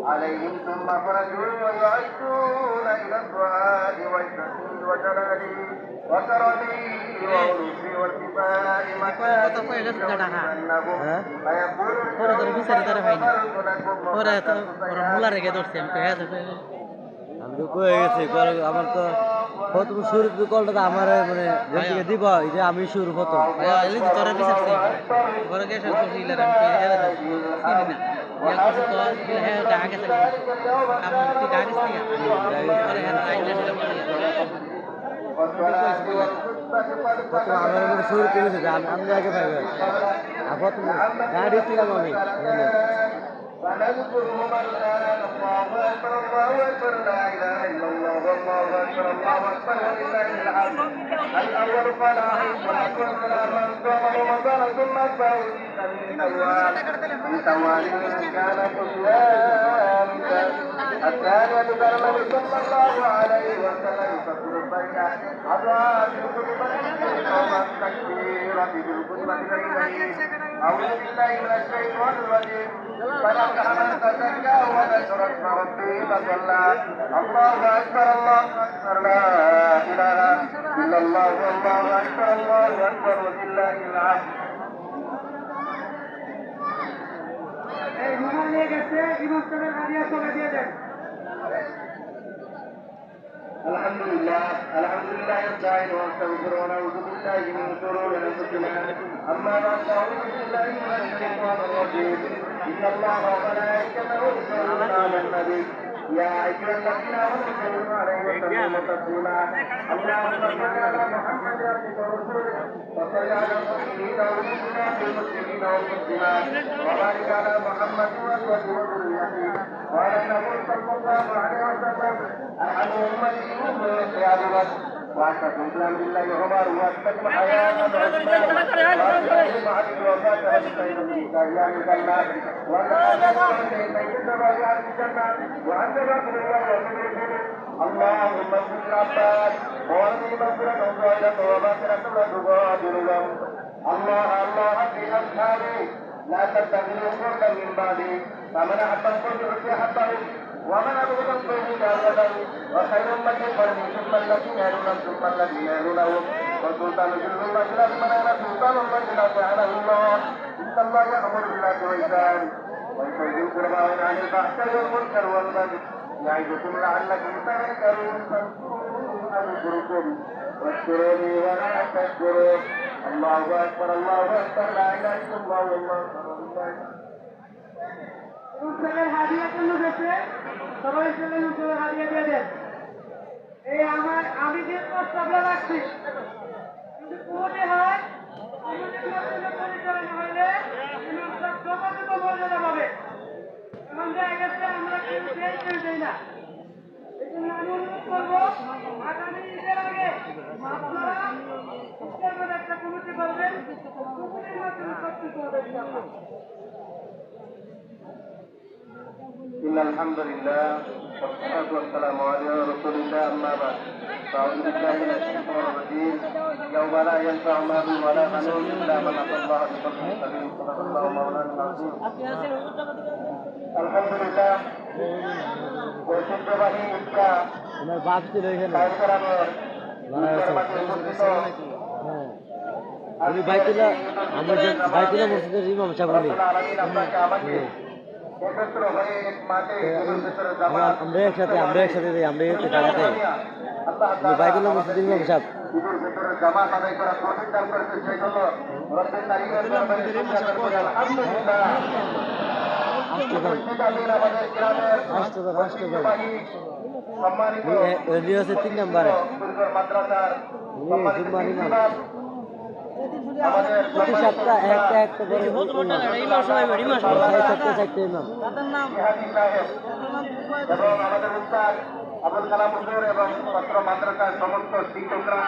عليهم ثم خرجوا ويعدون إلى الدعاء والتسليم وجلاله وكرمه وعلوه وارتفاع مكانه أنهم আমি তো কয়ে গেছি আমার তো প্রথম শুরু কলটা আমার মানে যেদিকে দিব এটা আমি শুরু প্রথম তোরা বিচারছি ঘরে গেছে তো হিলার আমি চিনি না ইয়া কিছু তো হ্যাঁ টাকা গেছে আমি তুই গাড়িস না আরে হ্যাঁ আইলে সেটা বলি প্রথম আমার শুরু করেছে আমি আগে পাইবে আর প্রথম গাড়ি ছিলাম আমি فنذكرهم الآن الله أكبر الله أكبر لا إله إلا الله والله أكبر الله أكبر ولله الحمد الأول فلاح والأكبر فلا من صام رمضان ثم أتبعه من أول من توالي كان كلام الثانية كرمه صلى الله عليه وسلم يفكر بين أضعاف الكتب والتكبيرة بالكتب بينه أعوذ بالله من الشيطان الرجيم فلما من تزكى وذكر اسم ربه فصلى الله أكبر الله أكبر لا إله إلا الله والله أكبر الله أكبر ولله الحمد الحمد لله نستعين ونستغفر ونعوذ بالله من شرور انفسنا اما بعد اعوذ بالله من الشيطان الرجيم ان الله وملائكته يصلون على النبي يا ايها الذين امنوا صلوا عليه وسلموا تسليما اللهم صل على محمد عبدك ورسولك وصل على المؤمنين والمؤمنات والمسلمين والمسلمات وبارك على محمد وازواجه وذريته وعلى النبي صلى الله عليه وسلم عن امته يا ابي بكر واشهد ان بالله عمر واستجب حياه عثمان واستجب علي وفاته بسيد ايام الجنه وكان بين رياض الجنه وعند رسول الله وسلم اللهم اغفر العباس وارضي مغفرة ظاهرة وباطنة وتغادر له الله في اصحابي لا تتخذوا فردا من بعدي فمن احب الفرد عطي حبه ومن أبغض الفرد أبدا وخير أمة قرني ثم الذين يلونهم ثم الذين يلونهم والسلطان ذو المجلس من أنا سلطان الرجل جعله الله إن الله يأمر بالعدل والإحسان ويؤتي ذي القربى وينهى عن الفحشاء والمنكر والبغي يعظكم لعلكم تذكرون فاذكروني أذكركم واشكروني ولا تكفرون الله أكبر الله أكبر لا إله إلا الله والله أكبر অনুষ্ঠানের হাদিয়া জন্য গেছে সবাই চলে অনুষ্ঠানের হাদিয়া দিয়ে দেন এই আমি যে প্রস্তাবটা রাখছি যদি কোর্টে হয় পরিচালনা হইলে যথাযথ মর্যাদা পাবে এমন জায়গাতে আমরা কিন্তু কেউ দেই না এই জন্য আমি অনুরোধ করবো আগামী ঈদের আগে আপনারা একটা কমিটি করবেন কমিটির মাধ্যমে সবকিছু হবে إن الحمد لله والصلاة والسلام على رسول الله أما بعد فأعوذ بالله من الشيطان الرجيم يوم لا ينفع مال ولا بنون إلا من أتى الله بقلب سليم صدق الله مولانا العظيم الحمد لله ঐতিহ্যবাহী ঈদগাহ আমার বাপ ছিল এখানে উনি বাইতুল্লাহ মসজিদের ইমাম সাহেব উনি আমরা একসাথে আমরা একটু টাকাতে বাইতুল্লাহ মসজিদের ইমাম সাহেব আসতে 3 নম্বরে প্রতি সপ্তাহ একটা করে এবং আমাদের উস্তাদ আবুল কালাম হুজুর এবং ছাত্র মাদ্রাসার সমস্ত শিক্ষকরা